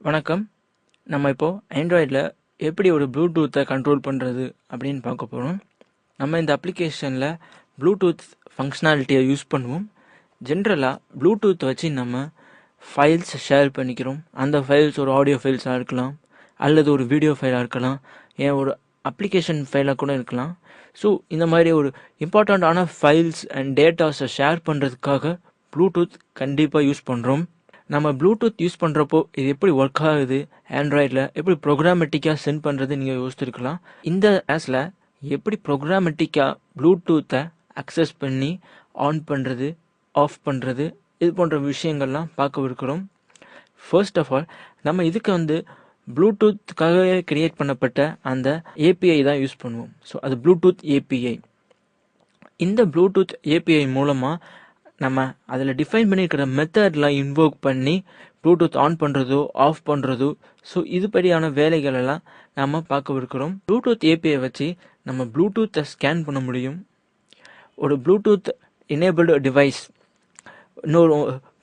வணக்கம். நம்ம இப்போ ஆண்ட்ராய்டில் எப்படி ஒரு ப்ளூடூத்தை கண்ட்ரோல் பண்ணுறது அப்படின்னு பார்க்க போகிறோம். நம்ம இந்த அப்ளிகேஷனில் ப்ளூடூத் ஃபங்க்ஷனாலிட்டியை யூஸ் பண்ணுவோம். ஜென்ரலாக ப்ளூடூத்தை வச்சு நம்ம ஃபைல்ஸ் ஷேர் பண்ணிக்கிறோம். அந்த ஃபைல்ஸ் ஒரு ஆடியோ ஃபைல்ஸாக இருக்கலாம், அல்லது ஒரு வீடியோ ஃபைலாக இருக்கலாம், ஏன் ஒரு அப்ளிகேஷன் ஃபைலாக கூட இருக்கலாம். ஸோ இந்த மாதிரி ஒரு இம்பார்ட்டண்ட்டான ஃபைல்ஸ் அண்ட் டேட்டாஸை ஷேர் பண்ணுறதுக்காக ப்ளூடூத் கண்டிப்பாக யூஸ் பண்ணுறோம். நம்ம ப்ளூடூத் யூஸ் பண்ணுறப்போ இது எப்படி ஒர்க் ஆகுது, ஆண்ட்ராய்டில் எப்படி ப்ரோக்ராமேட்டிக்காக சென்ட் பண்ணுறது நீங்கள் யோசிச்சிருக்கலாம். இந்த ஆஸில் எப்படி ப்ரோக்ராமேட்டிக்காக ப்ளூடூத்தை அக்சஸ் பண்ணி ஆன் பண்ணுறது, ஆஃப் பண்ணுறது, இது போன்ற விஷயங்கள்லாம் பார்க்க இருக்கிறோம். ஃபர்ஸ்ட் ஆஃப் ஆல் நம்ம இதுக்கு ப்ளூடூத்துக்காகவே கிரியேட் பண்ணப்பட்ட அந்த ஏபிஐ தான் யூஸ் பண்ணுவோம். ஸோ அது ப்ளூடூத் ஏபிஐ. இந்த ப்ளூடூத் ஏபிஐ மூலமாக நம்ம அதில் டிஃபைன் பண்ணியிருக்கிற மெத்தட்லாம் இன்வோக் பண்ணி ப்ளூடூத் ஆன் பண்ணுறதோ ஆஃப் பண்ணுறதோ, ஸோ இதுபடியான வேலைகளெல்லாம் நம்ம பார்க்க இருக்கிறோம். ப்ளூடூத் ஏபிஐ வச்சு நம்ம ப்ளூடூத்தை ஸ்கேன் பண்ண முடியும். ஒரு ப்ளூடூத் எனேபிள்டு டிவைஸ், இன்னொரு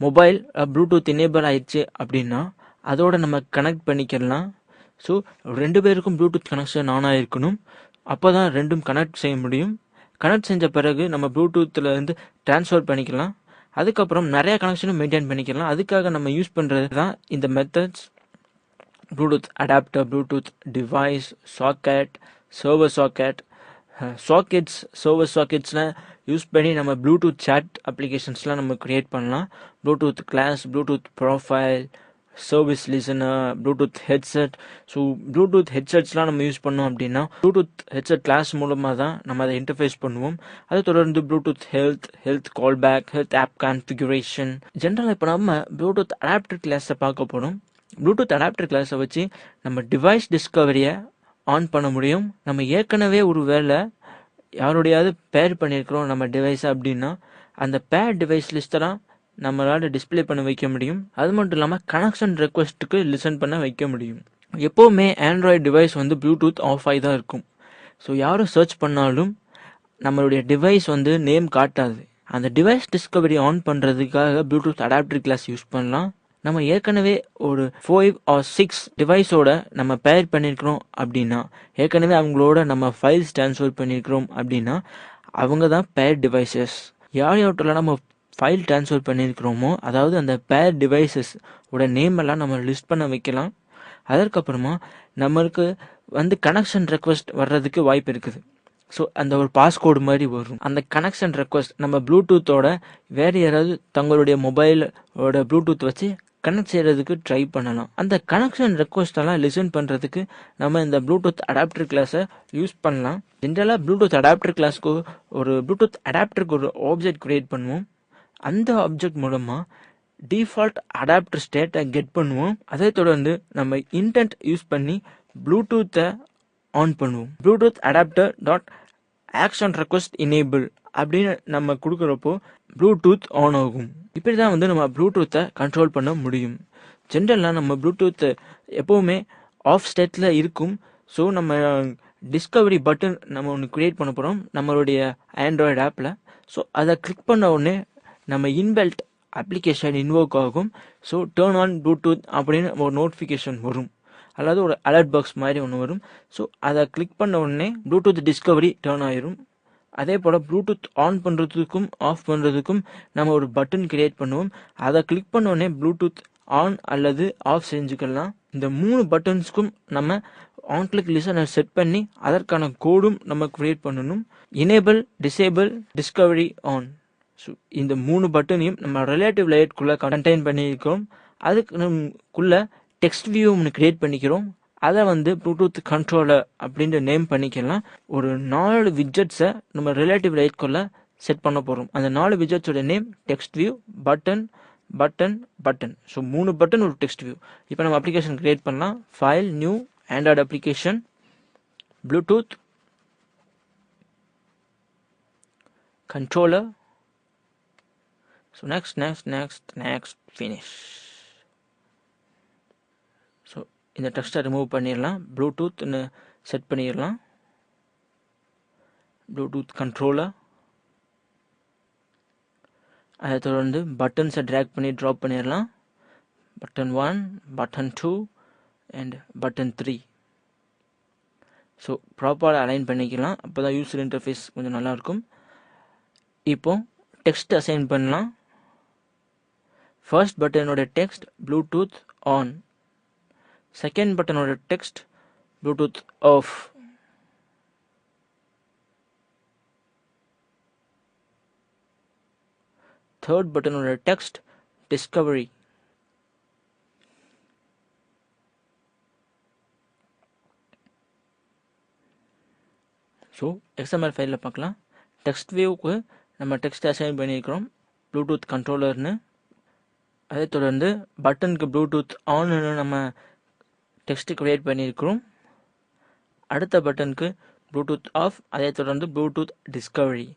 மொபைல் ப்ளூடூத் எனேபிள் ஆயிடுச்சு அப்படின்னா அதோட நம்ம கனெக்ட் பண்ணிக்கலாம். ஸோ 2 பேருக்கும் ப்ளூடூத் கனெக்ஷன் ஆனாக இருக்கணும். அப்போ தான் ரெண்டும் கனெக்ட் செய்ய முடியும். கனெக்ட் செஞ்ச பிறகு நம்ம ப்ளூடூத்தில் இருந்து ட்ரான்ஸ்ஃபர் பண்ணிக்கலாம். அதுக்கப்புறம் நிறையா கனெக்ஷனும் மெயின்டைன் பண்ணிக்கலாம். அதுக்காக நம்ம யூஸ் பண்ணுறது தான் இந்த methods. Bluetooth adapter, Bluetooth device, socket, server socket, sockets, server சாக்கெட்ஸ்லாம் யூஸ் பண்ணி நம்ம ப்ளூடூத் சேட் அப்ளிகேஷன்ஸ்லாம் நம்ம க்ரியேட் பண்ணலாம். Bluetooth class, Bluetooth profile, service listener, Bluetooth headset. So Bluetooth ஹெட்செட்ஸ்லாம் நம்ம யூஸ் பண்ணோம் அப்படின்னா ப்ளூடூத் ஹெட்செட் கிளாஸ் மூலமாக தான் நம்ம அதை இன்டர்ஃபேஸ் பண்ணுவோம். அதை தொடர்ந்து Bluetooth health callback, health app configuration. ஜென்ரலாக இப்போ நம்ம ப்ளூடூத் அடாப்டர் கிளாஸை பார்க்க போகிறோம். ப்ளூடூத் அடாப்டர் கிளாஸை வச்சு நம்ம டிவைஸ் டிஸ்கவரியை ஆன் பண்ண முடியும். நம்ம ஏற்கனவே ஒரு வேளை யாரோடையாவது பேர் பண்ணியிருக்கிறோம் நம்ம டிவைஸை அப்படின்னா அந்த பேர் டிவைஸ் லிஸ்ட்டெல்லாம் நம்மளால் டிஸ்பிளே பண்ண வைக்க முடியும். அது மட்டும் இல்லாமல் கனெக்ஷன் ரெக்வஸ்ட்டுக்கு லிசன் பண்ண வைக்க முடியும். எப்போவுமே ஆண்ட்ராய்டு டிவைஸ் ப்ளூடூத் ஆஃப் ஆகி தான் இருக்கும். ஸோ யாரும் சர்ச் பண்ணாலும் நம்மளுடைய டிவைஸ் நேம் காட்டாது. அந்த டிவைஸ் டிஸ்கவரி ஆன் பண்ணுறதுக்காக ப்ளூடூத் அடாப்டர் கிளாஸ் யூஸ் பண்ணலாம். நம்ம ஏற்கனவே ஒரு 5 or 6 டிவைஸோட நம்ம பேர் பண்ணியிருக்கிறோம் அப்படின்னா, ஏற்கனவே அவங்களோட நம்ம ஃபைல்ஸ் ட்ரான்ஸ்ஃபர் பண்ணியிருக்கிறோம் அப்படின்னா அவங்க தான் பேர் டிவைசஸ். யார்கிட்ட நம்ம ஃபைல் ட்ரான்ஸ்ஃபர் பண்ணியிருக்கிறோமோ, அதாவது அந்த பேர் டிவைசஸ் ஓட நேம் எல்லாம் நம்ம லிஸ்ட் பண்ண வைக்கலாம். அதற்கப்புறமா நம்மளுக்கு கனெக்ஷன் ரெக்வஸ்ட் வர்றதுக்கு வாய்ப்பு இருக்குது. ஸோ அந்த ஒரு பாஸ்கோடு மாதிரி வரும். அந்த கனெக்ஷன் ரெக்வஸ்ட் நம்ம ப்ளூடூத்தோட வேறு யாராவது தங்களுடைய மொபைலோட ப்ளூடூத் வச்சு கனெக்ட் செய்கிறதுக்கு ட்ரை பண்ணலாம். அந்த கனெக்ஷன் ரெக்வஸ்டெல்லாம் லிசன் பண்ணுறதுக்கு நம்ம இந்த ப்ளூடூத் அடாப்டர் கிளாஸை யூஸ் பண்ணலாம். ஜென்ரலாக ப்ளூடூத் அடாப்டர் கிளாஸ்க்கு ஒரு ப்ளூடூத் அடாப்டருக்கு ஒரு ஆப்ஜெக்ட் க்ரியேட் பண்ணுவோம். அந்த ஆப்ஜெக்ட் மூலமாக டிஃபால்ட் அடாப்டர் ஸ்டேட்டை கெட் பண்ணுவோம். அதை தொடர்ந்து நம்ம இன்டென்ட் யூஸ் பண்ணி ப்ளூடூத்தை ஆன் பண்ணுவோம். Bluetooth adapter dot action request enable அப்படின்னு நம்ம கொடுக்குறப்போ ப்ளூடூத் ஆன் ஆகும். இப்படி தான் நம்ம ப்ளூடூத்தை கண்ட்ரோல் பண்ண முடியும். ஜென்ரலாக நம்ம ப்ளூடூத் எப்போவுமே ஆஃப் ஸ்டேட்டில் இருக்கும். ஸோ நம்ம டிஸ்கவரி பட்டன் நம்ம ஒன்று க்ரியேட் பண்ண போகிறோம் நம்மளுடைய ஆண்ட்ராய்டு ஆப்பில். ஸோ அதை கிளிக் பண்ண உடனே நம்ம இன்பில்ட் அப்ளிகேஷன் இன்வோக் ஆகும். ஸோ டேர்ன் ஆன் ப்ளூடூத் அப்படின்னு ஒரு நோட்டிஃபிகேஷன் வரும், அல்லது ஒரு அலர்ட் பாக்ஸ் மாதிரி ஒன்று வரும். ஸோ அதை கிளிக் பண்ண உடனே ப்ளூடூத் டிஸ்கவரி டேர்ன் ஆயிரும். அதே போல் ப்ளூடூத் ஆன் பண்ணுறதுக்கும் ஆஃப் பண்ணுறதுக்கும் நம்ம ஒரு பட்டன் கிரியேட் பண்ணுவோம். அதை கிளிக் பண்ண உடனே ப்ளூடூத் ஆன் அல்லது ஆஃப் செஞ்சுக்கலாம். இந்த 3 பட்டன்ஸ்க்கும் நம்ம ஆன் கிளிக் லிசனர் செட் பண்ணி அதற்கான கோடும் நம்ம கிரியேட் பண்ணணும். Enable, disable, Discovery on. So இந்த 3 பட்டனையும் நம்ம ரிலேட்டிவ் லேயர்க்குள்ளே கண்டெயின் பண்ணியிருக்கோம். அதுக்குள்ளே டெக்ஸ்ட் வியூ ஒன்று கிரியேட் பண்ணிக்கிறோம். அதை ப்ளூடூத் கண்ட்ரோலர் அப்படின்ற நேம் பண்ணிக்கலாம். ஒரு 4 விட்ஜெட்ஸை நம்ம ரிலேட்டிவ் லேயர்க்குள்ளே செட் பண்ண போகிறோம். அந்த 4 விட்ஜெட்ஸோட name text view, button, button, button. So 3 button, ஒரு டெக்ஸ்ட் வியூ. இப்போ நம்ம அப்ளிகேஷன் கிரியேட் பண்ணலாம். File, new, Android application, Bluetooth controller. So next finish. So இந்த டெக்ஸ்ட்டை ரிமூவ் பண்ணிடலாம். ப்ளூடூத்னு செட் பண்ணிடலாம். Bluetooth controller. அதை தொடர்ந்து பட்டன்ஸை ட்ராக் பண்ணி ட்ராப் பண்ணிடலாம். Button 1, button 2, and button 3. So ப்ராப்பராக அலைன் பண்ணிக்கலாம், அப்போ தான் யூசர் இன்டர்ஃபேஸ் கொஞ்சம் நல்லாயிருக்கும். இப்போ டெக்ஸ்ட் அசைன் பண்ணலாம். First பட்டனோட text Bluetooth on, second பட்டனோட டெக்ஸ்ட் ப்ளூடூத் ஆஃப். தேர்ட் பட்டனோட டெக்ஸ்ட் டிஸ்கவரி. ஸோ XML ஃபைலில் பார்க்கலாம். டெக்ஸ்ட் வியூவுக்கு நம்ம டெக்ஸ்ட் அசைன் பண்ணியிருக்கிறோம் ப்ளூடூத் கண்ட்ரோலர்னு. அதை தொடர்ந்து பட்டனுக்கு ப்ளூடூத் ஆன்னு நம்ம டெக்ஸ்ட் க்ரியேட் பண்ணியிருக்கிறோம். அடுத்த பட்டனுக்கு ப்ளூடூத் ஆஃப், அதை தொடர்ந்து ப்ளூடூத் டிஸ்கவரி.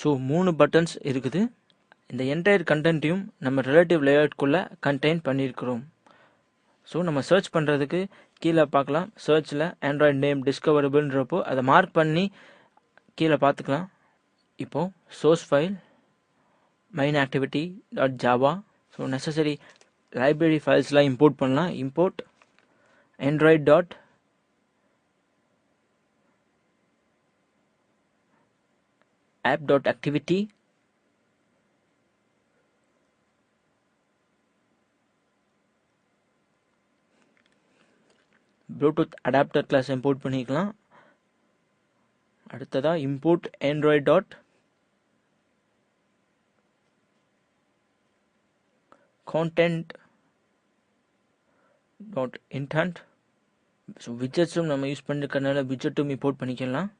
ஸோ 3 பட்டன்ஸ் இருக்குது. இந்த என்டையர் கண்டென்ட்டையும் நம்ம ரிலேட்டிவ் லேஅவுட்குள்ளே கண்டெயின் பண்ணியிருக்கிறோம். ஸோ நம்ம சர்ச் பண்ணுறதுக்கு கீழே பார்க்கலாம், சர்ச்சில் ஆண்ட்ராய்டு நேம் டிஸ்கவரபிள்ன்றப்போ அதை மார்க் பண்ணி கீழே பார்த்துக்கலாம். இப்போது source file main activity dot Java. So necessary library ஃபைல்ஸ்லாம் இம்போர்ட் பண்ணலாம். Import Android dot app dot activity Bluetooth adapter class import பண்ணிக்கலாம். அடுத்ததாக import Android dot content dot intent. So விட்ஜெட்ஸும் நம்ம யூஸ் பண்ணிருக்கனால விட்ஜெட்டும் இம்போர்ட் பண்ணிக்கலாம்.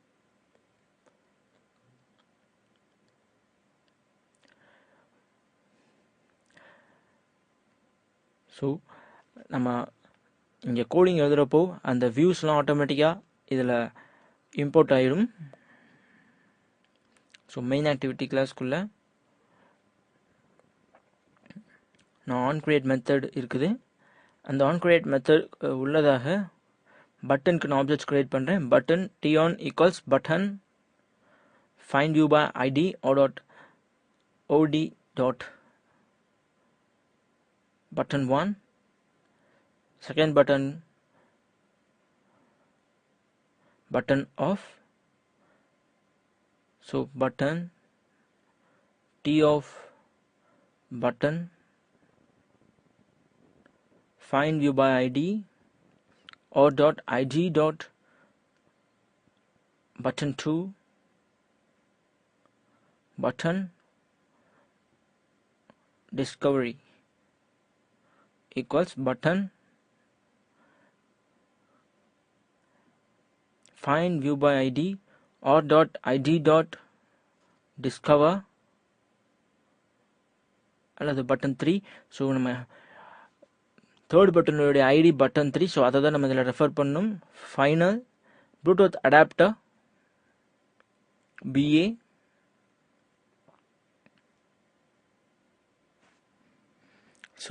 ஸோ நம்ம இங்கே கோடிங் எழுதுகிறப்போ அந்த வியூஸ்லாம் ஆட்டோமேட்டிக்காக இதில் இம்போர்ட் ஆகிடும். ஸோ மெயின் ஆக்டிவிட்டி கிளாஸ்க்குள்ளே நான் ஆன் கிரியேட் மெத்தட் இருக்குது. அந்த ஆன் கிரியேட் மெத்தட் உள்ளதாக பட்டனுக்கு நான் ஆப்ஜெக்ட்ஸ் கிரியேட் பண்ணுறேன். Button ton equals button find view by ID dot od dot button 1. Second button off. So button t off button find view by id or dot id dot button 2 button discovery equals button find view by id or dot id dot discover அல்லது button 3. So நம்ம third பட்டனுடைய ID button 3. So அதை தான் நம்ம இதில் refer பண்ணணும். Final Bluetooth adapter BA so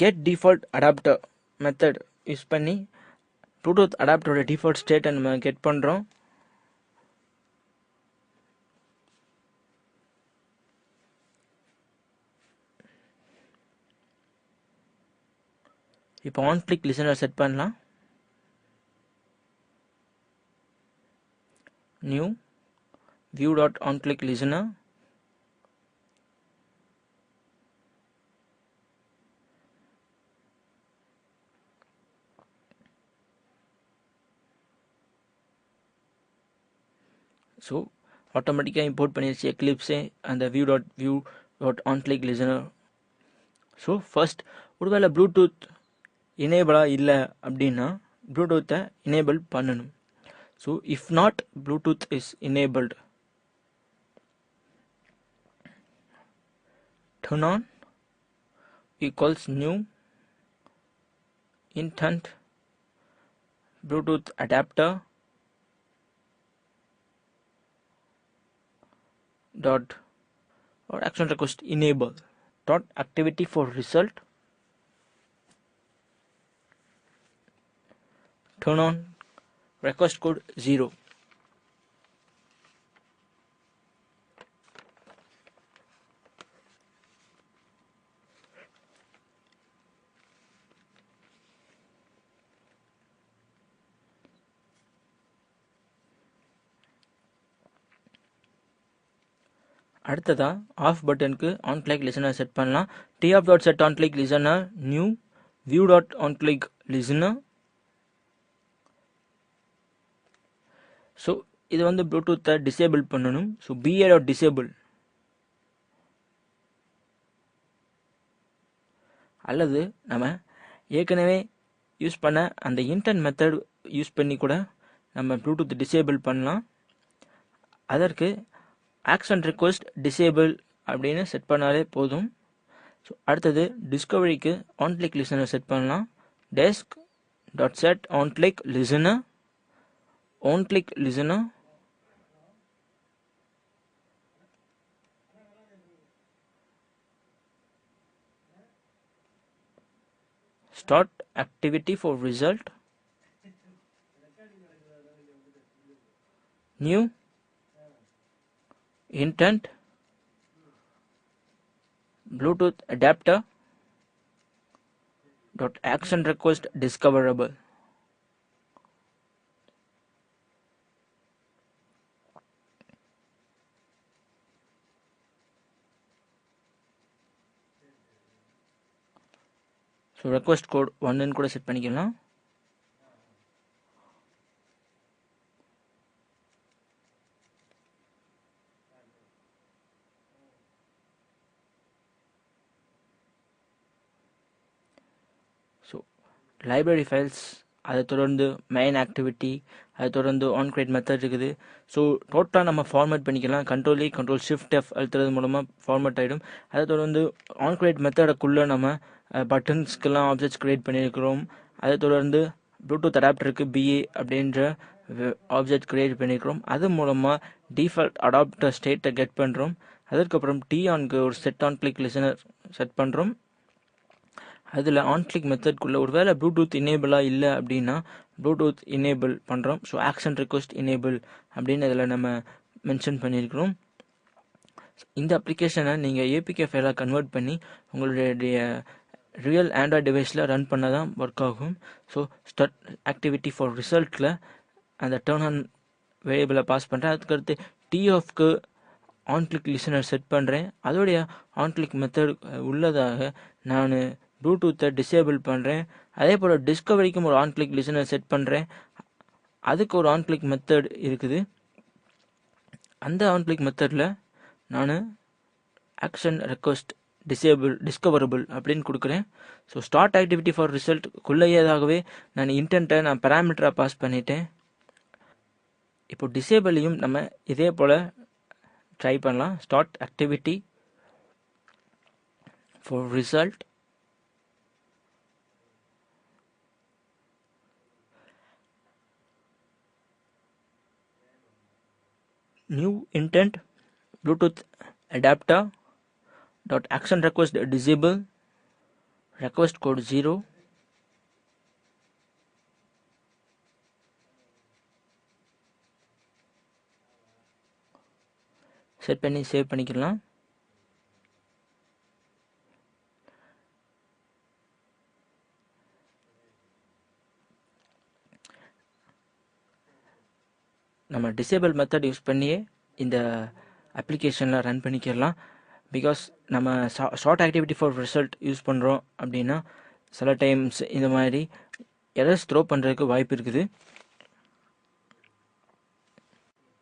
get default adapter method use பண்ணி Bluetooth அடாப்டரோட default ஸ்டேட்டை நம்ம கெட் பண்ணுறோம். இப்போ ஆன் கிளிக் லிசனர் செட் பண்ணலாம். New view dot on click listener. So ஆட்டோமேட்டிக்காக இம்போர்ட் பண்ணிடுச்சு எக்லிப்ஸே அந்த view dot on click listener. So first ஒருவேளை ப்ளூடூத் எனேபிளாக இல்லை அப்படின்னா ப்ளூடூத்தை எனேபிள் பண்ணணும். So if not Bluetooth is enabled, turn on equals new intent Bluetooth adapter dot or action request enable dot activity for result. Turn on request code 0. அடுத்ததா off பட்டனுக்கு on click listener set பண்ணலாம். D off dot set on click listener new view dot on click listener. So இது வந்து ப்ளூடூத்தை disable பண்ணணும். So BA dot disable அல்லது நம்ம ஏற்கனவே யூஸ் பண்ண அந்த இன்டர்ன் மெத்தட் யூஸ் பண்ணி கூட நம்ம ப்ளூடூத் டிசேபிள் பண்ணலாம். அதற்கு ஆக்ஷன் ரிக்வெஸ்ட் டிசேபிள் அப்படின்னு செட் பண்ணாலே போதும். ஸோ அடுத்தது டிஸ்கவரிக்கு ஆன் கிளிக் லிசனர் செட் பண்ணலாம். Desk dot set on click listener on click listener. Start activity for result. New intent Bluetooth adapter dot action request discoverable. So request code 1ன்னு கூட set பண்ணிக்கலாம். So library files, அதை தொடர்ந்து main activity, அதை தொடர்ந்து on create method இருக்குது. So டோட்டலாக நம்ம ஃபார்மேட் பண்ணிக்கலாம். கண்ட்ரோல் ஷிஃப்ட் F அழுத்துறது மூலமாக ஃபார்மேட் ஆகிடும். அதை தொடர்ந்து ஆன் கிரியேட் மெத்தடுக்குள்ளே நம்ம பட்டன்ஸ்க்கெல்லாம் ஆப்ஜெக்ட்ஸ் க்ரியேட் பண்ணியிருக்கிறோம். அதை தொடர்ந்து ப்ளூடூத் அடாப்டருக்கு BA அப்படின்ற ஆப்ஜெக்ட் க்ரியேட் பண்ணியிருக்கிறோம். அது மூலமாக டிஃபால்ட் அடாப்டர் ஸ்டேட்டை கெட் பண்ணுறோம். அதுக்கப்புறம் TONக்கு ஒரு set on click listener set பண்ணுறோம். அதில் ஆன் கிளிக் மெத்தட்குள்ளே ஒரு வேளை ப்ளூடூத் இனேபிளாக இல்லை அப்படின்னா ப்ளூடூத் இனேபிள் பண்ணுறோம். ஸோ ஆக்ஷன் ரிக்வெஸ்ட் இனேபிள் அப்படின்னு இதில் நம்ம மென்ஷன் பண்ணியிருக்கிறோம். இந்த அப்ளிகேஷனை நீங்கள் APK ஃபைலாக கன்வெர்ட் பண்ணி உங்களுடைய ரியல் ஆண்ட்ராய்ட் டிவைஸில் ரன் பண்ண தான் ஒர்க் ஆகும். ஸோ ஸ்டார்ட் ஆக்டிவிட்டி ஃபார் ரிசல்ட்டில் அந்த டர்ன் ஆன் வேரியபிளை பாஸ் பண்ணுறேன். அதுக்கடுத்து TOFக்கு ஆன் கிளிக் லிசனர் செட் பண்ணுறேன். அதோடைய ஆன் கிளிக் மெத்தட் உள்ளதாக நான் ப்ளூடூத்தை டிசேபிள் பண்ணுறேன். அதே போல் டிஸ்கவரிக்கும் ஒரு ஆன் கிளிக் லிசனர் செட் பண்ணுறேன். அதுக்கு ஒரு ஆன் கிளிக் மெத்தட் இருக்குது. அந்த ஆன் கிளிக் மெத்தடில் நான் ஆக்ஷன் ரெக்வஸ்ட் டிஸ்கவரபிள் அப்படின்னு கொடுக்குறேன். So start activity for result குள்ளையதாகவே நான் இன்டென்ட்டை நான் பேராமீட்டராக பாஸ் பண்ணிட்டேன். இப்போ டிசேபிளையும் நம்ம இதே போல் ட்ரை பண்ணலாம். Start activity for result new intend Bluetooth adapter dot action request disable request code 0. Set பண்ணி சேவ் பண்ணிக்கலாம். நம்ம டிசேபிள் மெத்தட் யூஸ் பண்ணியே இந்த அப்ளிகேஷனில் ரன் பண்ணிக்கலாம். பிகாஸ் நம்ம short activity for result use பண்ணுறோம் அப்படின்னா சில டைம்ஸ் இந்த மாதிரி எரர்ஸ் த்ரோ பண்ணுறதுக்கு வாய்ப்பு இருக்குது.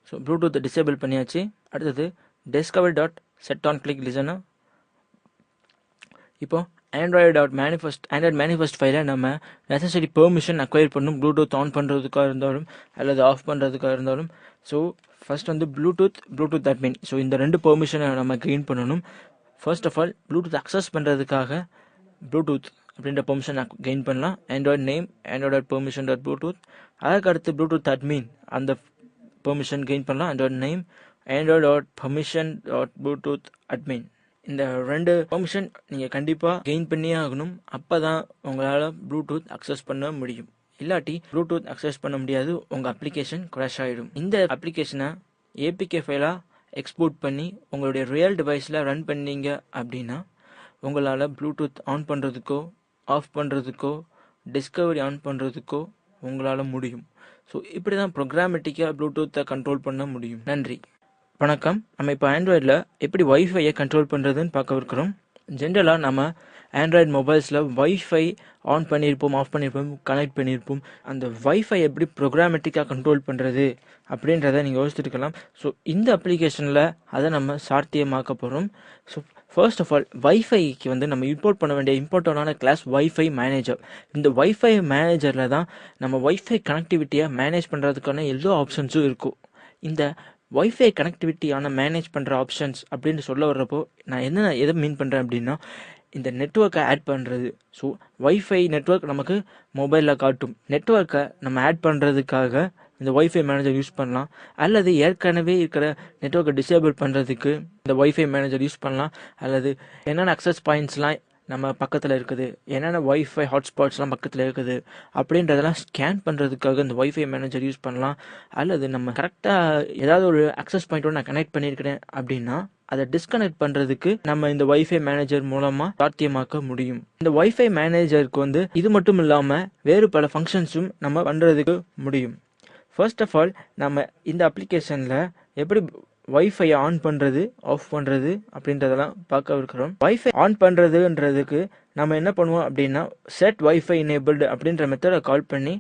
ஸோ ப்ளூடூத் டிசேபிள் பண்ணியாச்சு. அடுத்தது discover dot set on click listener. இப்போது ஆண்ட்ராய்டு மேனிஃபெஸ்ட் ஃபைலை நம்ம நெசசரி பெர்மிஷன் அக்வயர் பண்ணணும். ப்ளூடூத் ஆன் பண்ணுறதுக்காக இருந்தாலும் அல்லது ஆஃப் பண்ணுறதுக்காக இருந்தாலும். ஸோ ஃபர்ஸ்ட் வந்து ப்ளூடூத் அட்மின். ஸோ இந்த 2 பெர்மிஷனை நம்ம கெயின் பண்ணணும். First of all Bluetooth access பண்ணுறதுக்காக ப்ளூடூத் அப்படின்ற பெர்மிஷன் கெயின் பண்ணலாம். Android name Android permission dot Bluetooth. அதுக்கு அடுத்து ப்ளூடூத் அட்மின் அந்த பெர்மிஷன் கெயின் பண்ணலாம். Android name Android dot permission dot Bluetooth admin. இந்த 2 பெர்மிஷன் நீங்கள் கண்டிப்பாக கெயின் பண்ணியே ஆகணும். அப்போ தான் உங்களால் ப்ளூடூத் அக்சஸ் பண்ண முடியும். இல்லாட்டி ப்ளூடூத் அக்சஸ் பண்ண முடியாது, உங்கள் அப்ளிகேஷன் கிராஷ் ஆகிடும். இந்த அப்ளிகேஷனை APK ஃபைலாக எக்ஸ்போர்ட் பண்ணி உங்களுடைய ரியல் டிவைஸில் ரன் பண்ணீங்க அப்படின்னா உங்களால் ப்ளூடூத் ஆன் பண்ணுறதுக்கோ ஆஃப் பண்ணுறதுக்கோ டிஸ்கவரி ஆன் பண்ணுறதுக்கோ உங்களால் முடியும். ஸோ இப்படி தான் ப்ரோக்ராமேட்டிக்காக ப்ளூடூத்தை கண்ட்ரோல் பண்ண முடியும். நன்றி. வணக்கம். நம்ம இப்போ ஆண்ட்ராய்டில் எப்படி வைஃபையை கண்ட்ரோல் பண்ணுறதுன்னு பார்க்க இருக்கிறோம். ஜென்ரலாக நம்ம ஆண்ட்ராய்டு மொபைல்ஸில் வைஃபை ஆன் பண்ணியிருப்போம், ஆஃப் பண்ணியிருப்போம், கனெக்ட் பண்ணியிருப்போம். அந்த வைஃபை எப்படி ப்ரோக்ராமேட்டிக்காக கண்ட்ரோல் பண்ணுறது அப்படின்றத நீங்கள் யோசிச்சுருக்கலாம். ஸோ இந்த அப்ளிகேஷனில் அதை நம்ம சாத்தியமாக்க போகிறோம். ஸோ ஃபர்ஸ்ட் ஆஃப் ஆல் வைஃபைக்கு வந்து நம்ம இம்போர்ட் பண்ண வேண்டிய இம்பார்ட்டண்டான கிளாஸ் வைஃபை மேனேஜர். இந்த வைஃபை மேனேஜரில் தான் நம்ம வைஃபை கனெக்டிவிட்டியை மேனேஜ் பண்ணுறதுக்கான எல்லா ஆப்ஷன்ஸும் இருக்கும். இந்த வைஃபை கனெக்டிவிட்டியான மேனேஜ் பண்ணுற ஆப்ஷன்ஸ் அப்படின்னு சொல்ல வர்றப்போ நான் எதை மீன் பண்ணுறேன் அப்படின்னா, இந்த நெட்வொர்க்கை ஆட் பண்ணுறது. ஸோ வைஃபை நெட்வொர்க் நமக்கு மொபைலில் காட்டும். நெட்வொர்க்கை நம்ம ஆட் பண்ணுறதுக்காக இந்த வைஃபை மேனேஜர் யூஸ் பண்ணலாம். அல்லது ஏற்கனவே இருக்கிற நெட்வொர்க்கை டிசேபிள் பண்ணுறதுக்கு இந்த வைஃபை மேனேஜர் யூஸ் பண்ணலாம். அல்லது என்னென்ன அக்சஸ் பாயிண்ட்ஸ்லாம் நம்ம பக்கத்தில் இருக்குது, என்னென்ன வைஃபை ஹாட்ஸ்பாட்ஸ்லாம் பக்கத்தில் இருக்குது அப்படின்றதெல்லாம் ஸ்கேன் பண்ணுறதுக்காக இந்த வைஃபை மேனேஜர் யூஸ் பண்ணலாம். அல்லது நம்ம கரெக்டாக ஏதாவது ஒரு அக்சஸ் பாயிண்ட்டோட நான் கனெக்ட் பண்ணியிருக்கிறேன் அப்படின்னா அதை டிஸ்கனெக்ட் பண்ணுறதுக்கு நம்ம இந்த வைஃபை மேனேஜர் மூலமாக சாத்தியமாக்க முடியும். இந்த வைஃபை மேனேஜருக்கு வந்து இது மட்டும் இல்லாமல் வேறு பல ஃபங்க்ஷன்ஸும் நம்ம பண்ணுறதுக்கு முடியும். ஃபர்ஸ்ட் ஆஃப் ஆல் நம்ம இந்த அப்ளிகேஷனில் எப்படி வைஃபையை ஆன் பண்ணுறது, ஆஃப் பண்ணுறது அப்படின்றதெல்லாம் பார்க்க இருக்கிறோம். வைஃபை ஆன் பண்ணுறதுன்றதுக்கு நம்ம என்ன பண்ணுவோம் அப்படின்னா, செட் வைஃபை எனேபிள்டு அப்படின்ற மெத்தடை கால் பண்ணி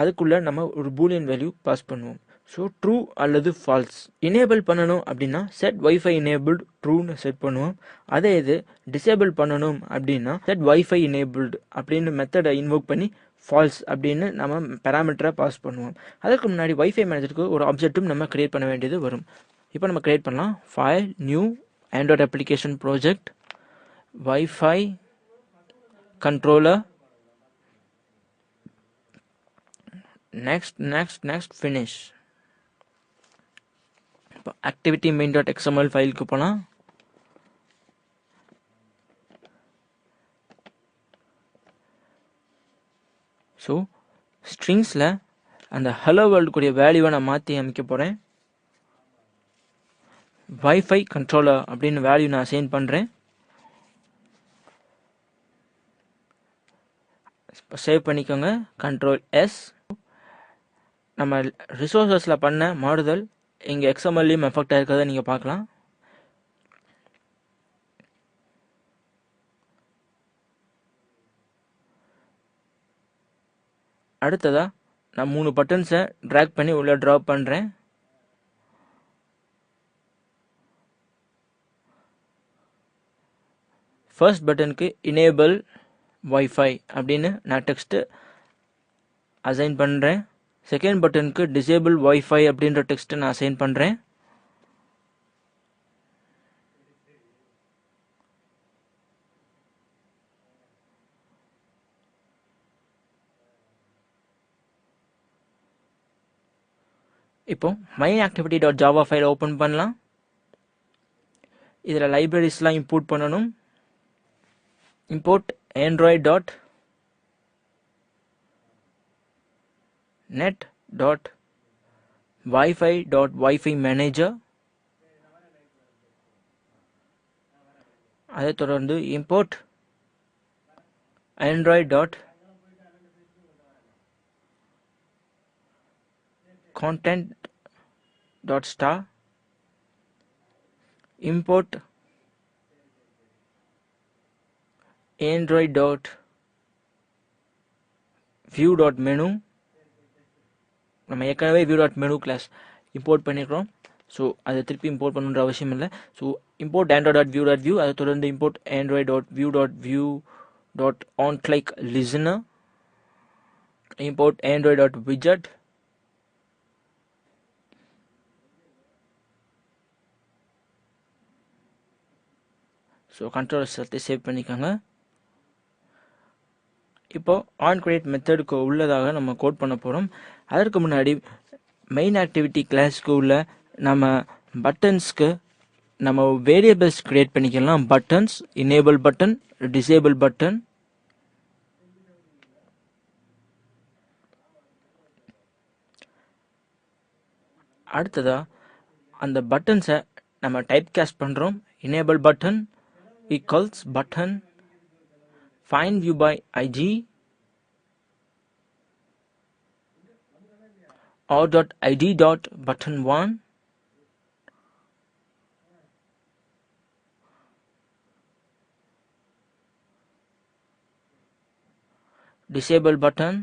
அதுக்குள்ளே நம்ம ஒரு பூலியன் வேல்யூ பாஸ் பண்ணுவோம். ஸோ ட்ரூ அல்லது ஃபால்ஸ். எனேபிள் பண்ணணும் அப்படின்னா செட் வைஃபை எனேபிள்டு ட்ரூன்னு செட் பண்ணுவோம். அதே இது டிசேபிள் பண்ணணும் அப்படின்னா செட் வைஃபை எனேபிள்டு அப்படின்னு மெத்தடை இன்வோக் பண்ணி ஃபால்ஸ் அப்படின்னு நம்ம பேராமீட்டரை பாஸ் பண்ணுவோம். அதுக்கு முன்னாடி வைஃபை மேனேஜருக்கு ஒரு ஆப்ஜெக்ட்டும் நம்ம கிரியேட் பண்ண வேண்டியது வரும். இப்போ நம்ம கிரியேட் பண்ணலாம். File, new, Android application project, wifi controller, next finish. இப்போ ஆக்டிவிட்டி main.xml ஃபைலுக்கு போகலாம். ஸோ ஸ்ட்ரிங்ஸில் அந்த ஹலோ வேர்ல்டு கூடிய வேல்யூவை நான் மாற்றி அமைக்க போகிறேன். வைஃபை கண்ட்ரோலர் அப்படின்னு வேல்யூ நான் அசைன் பண்ணுறேன். சேவ் பண்ணிக்கோங்க. Ctrl+S. நம்ம ரிசோர்ஸஸில் பண்ண மாறுதல் இங்கே XMLலையும் எஃபெக்ட் ஆகிருக்கிறத நீங்கள் பார்க்கலாம். அடுத்ததாக நான் 3 பட்டன்ஸை ட்ராக் பண்ணி உள்ளே ட்ராப் பண்ணுறேன். ஃபர்ஸ்ட் பட்டனுக்கு எனேபிள் வைஃபை அப்படின்னு நான் டெக்ஸ்ட்டு அசைன் பண்ணுறேன். செகண்ட் பட்டனுக்கு டிசேபிள் வைஃபை அப்படின்ற டெக்ஸ்ட்டை நான் அசைன் பண்ணுறேன். இப்போ மெயின் activity.java ஃபைல் ஓப்பன் பண்ணலாம். இதில் லைப்ரரிஸ்லாம் இம்போர்ட் பண்ணணும். import android.net.wifi.wifi manager. அதை தொடர்ந்து import android.content.star, import android.view.menu. நம்ம ஏற்கனவே view.menu கிளாஸ் இம்போர்ட் பண்ணிக்கிறோம். ஸோ அதை திருப்பி இம்போர்ட் பண்ணுன்ற அவசியம் இல்லை. ஸோ import android.view.view, அதை தொடர்ந்து import android.view.view.onClickListener, import android.widget. So control சேர்த்து சேவ் பண்ணிக்கோங்க. இப்போ ஆன் கிரியேட் மெத்தடுக்கு உள்ளதாக நம்ம கோட் பண்ண போகிறோம். அதற்கு முன்னாடி மெயின் ஆக்டிவிட்டி கிளாஸ்க்கு உள்ள நம்ம பட்டன்ஸ்க்கு நம்ம வேரியபிள்ஸ் கிரியேட் பண்ணிக்கலாம். Buttons, enable button, disable button. அடுத்ததாக அந்த பட்டன்ஸை நம்ம டைப் காஸ்ட் பண்ணுறோம். Enable button equals button find view by ig or .id.button1 disable button,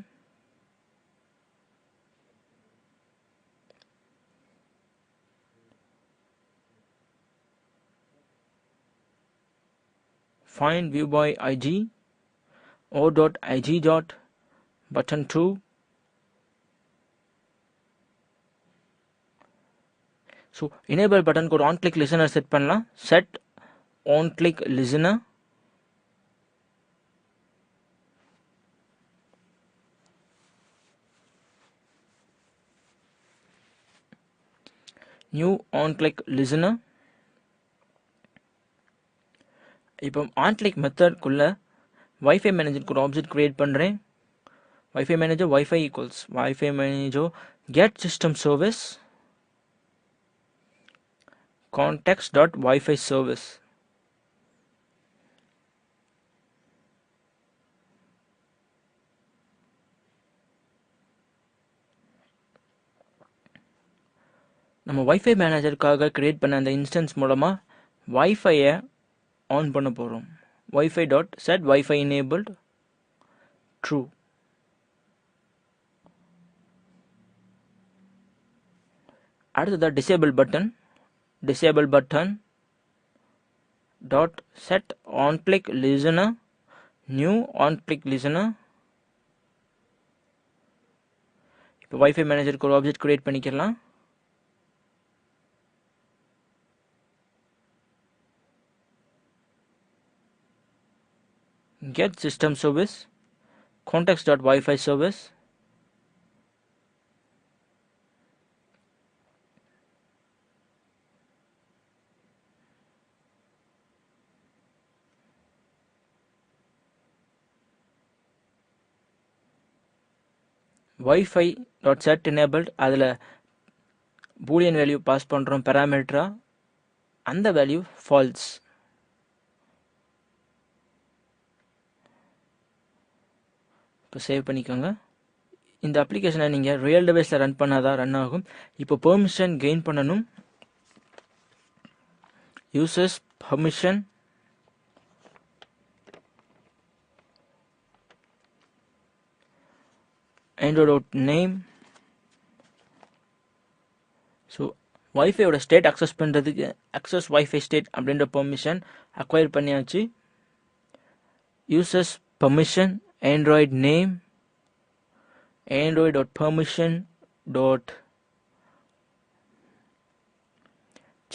find view by ig o.ig.button2, so enable button को on click listener set பண்ணலாம். set on click listener, new on click listener. இப்போ on click method குள்ள Wi-Fi manager को object create பண்றேன். Wi-Fi manager Wi-Fi equals Wi-Fi manager get system service context.wifi service. நம்ம Wi-Fi மேனேஜருக்காக create பண்ண அந்த instance மூலமா Wi-Fi-ய on பண்ண போறோம். Wi-Fi.set Wi-Fi enabled true. அடுத்ததா disable button dot set on click listener, new on click listener. இப்போ Wi-Fi மேனேஜருக்கு ஒரு ஆப்ஜெக்ட் கிரியேட் பண்ணிக்கலாம். get system service context.wifi service, Wi-Fi.set enabled, அதில் boolean value பாஸ் பண்றோம் parameter, அந்த value false. இப்போ save பண்ணிக்கோங்க. இந்த அப்ளிகேஷனை நீங்கள் ரியல் டிவைஸில் ரன் பண்ணாதான் ரன் ஆகும். இப்போ பெர்மிஷன் கெயின் பண்ணணும். Users permission android.name. ஸோ வைஃபையோட ஸ்டேட் அக்சஸ் பண்ணுறதுக்கு அக்சஸ் வைஃபை ஸ்டேட் அப்படின்ற பெர்மிஷன் அக்வயர் பண்ணியாச்சு. Users permission android name android.permission dot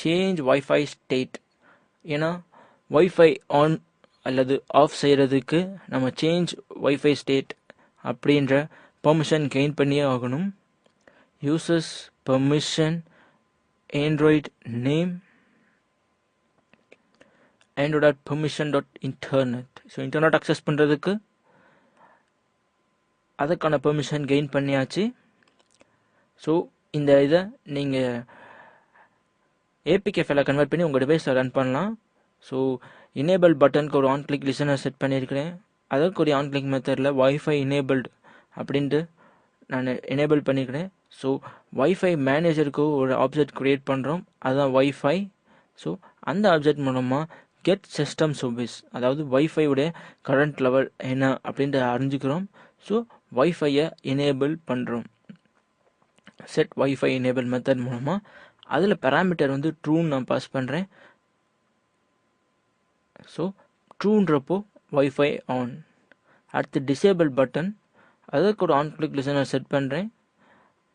change Wi-Fi state. ஏன்னா Wi-Fi ஆன் அல்லது ஆஃப் செய்யறதுக்கு நம்ம change Wi-Fi state அப்படின்ற பெர்மிஷன் கெயின் பண்ணியே ஆகணும். Users permission android name android.permission.internet. So internet access பண்ணுறதுக்கு அதுக்கான பெர்மிஷன் கெயின் பண்ணியாச்சு. ஸோ இந்த இதை நீங்கள் ஏபிகே ஃபைலை கன்வெர்ட் பண்ணி உங்கள் டிவைஸில் ரன் பண்ணலாம். ஸோ எனேபிள் பட்டனுக்கு ஒரு ஆன் கிளிக் லிசனர் செட் பண்ணியிருக்கிறேன். அதற்குரிய ஆன் கிளிக் மெத்தடில் Wi-Fi enabled அப்படின்ட்டு நான் எனேபிள் பண்ணிக்கிறேன். ஸோ Wi-Fi மேனேஜருக்கு ஒரு ஆப்ஜெக்ட் க்ரியேட் பண்ணுறோம், அதுதான் Wi-Fi. ஸோ அந்த ஆப்ஜெக்ட் மூலமாக கெட் சிஸ்டம் சர்வீஸ், அதாவது Wi-Fi-உடைய கரண்ட் லெவல் என்ன அப்படின்ட்டு அறிஞ்சிக்கிறோம். ஸோ Wi-Fi-யை எனேபிள் பண்ணுறோம். செட் Wi-Fi எனேபிள் மெத்தட் மூலமாக அதில் பேராமீட்டர் வந்து ட்ரூன்னு நான் பாஸ் பண்ணுறேன். ஸோ ட்ரூன்றப்போ Wi-Fi ஆன். அடுத்து டிசேபிள் பட்டன், அதுக்கு ஒரு ஆன் கிளிக் லிசனர் செட் பண்ணுறேன்.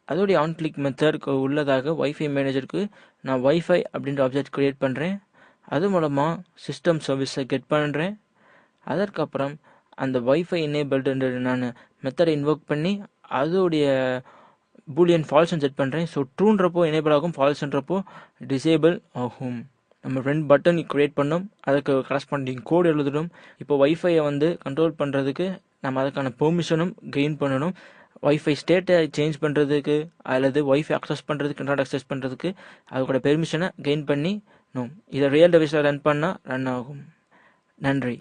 அதோடைய ஆன் கிளிக் மெத்தடுக்கு உள்ளதாக Wi-Fi மேனேஜருக்கு நான் Wi-Fi அப்படின்ற ஆப்ஜெக்ட் க்ரியேட் பண்ணுறேன். அது மூலமாக சிஸ்டம் சர்வீஸை கெட் பண்ணுறேன். அதற்கப்புறம் அந்த Wi-Fi எனேபிள்டு நான் மெத்தடை இன்வோக் பண்ணி அதோடைய பூலியன் ஃபால்ஸ்ன்னு செட் பண்ணுறேன். ஸோ ட்ரூன்றப்போ எனேபிள் ஆகும், ஃபால்ஸ்ன்றப்போ டிசேபிள் ஆகும். நம்ம 2 பட்டன் க்ரியேட் பண்ணோம், அதுக்கு கரஸ்பாண்டிங் கோட் எழுதணும். இப்போ Wi-Fiயை வந்து கண்ட்ரோல் பண்ணுறதுக்கு நம்ம அதுக்கான பெர்மிஷனும் கெயின் பண்ணணும். Wi-Fi ஸ்டேட்டை சேஞ்ச் பண்ணுறதுக்கு அல்லது Wi-Fi அக்சஸ் பண்ணுறதுக்கு இன்டர்நெட் அக்சஸ் பண்ணுறதுக்கு அதோட பெர்மிஷனை கெயின் பண்ணி இதை ரியல் டிவைஸில் ரன் பண்ணால் ரன் ஆகும். நன்றி.